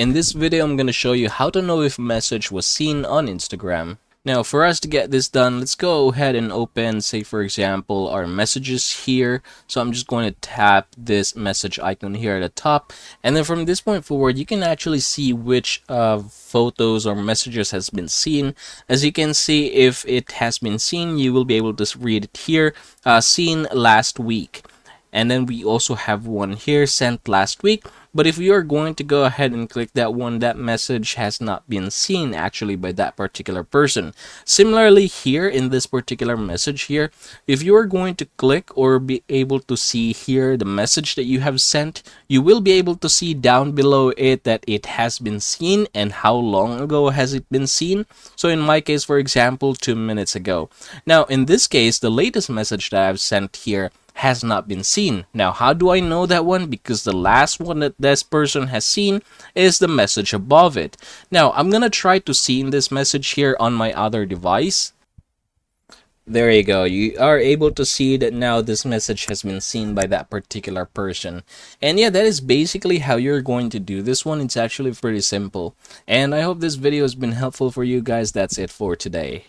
In this video, I'm going to show you how to know if a message was seen on Instagram. Now, for us to get this done, let's go ahead and open, say for example, our messages here. So I'm just going to tap this message icon here at the top. And then from this point forward, you can actually see which photos or messages has been seen. As you can see, if it has been seen, you will be able to read it here, seen last week. And then we also have one here, sent last week. But if you are going to go ahead and click that one, that message has not been seen actually by that particular person. Similarly here in this particular message here, if you are going to click or be able to see here the message that you have sent, you will be able to see down below it that it has been seen and how long ago has it been seen. So in my case, for example, 2 minutes ago. Now in this case, the latest message that I've sent here has not been seen. Now, how do I know that one? Because the last one that this person has seen is the message above it. Now, I'm gonna try to see this message here on my other device. There you go. You are able to see that now this message has been seen by that particular person. And yeah, that is basically how you're going to do this one. It's actually pretty simple. And I hope this video has been helpful for you guys. That's it for today.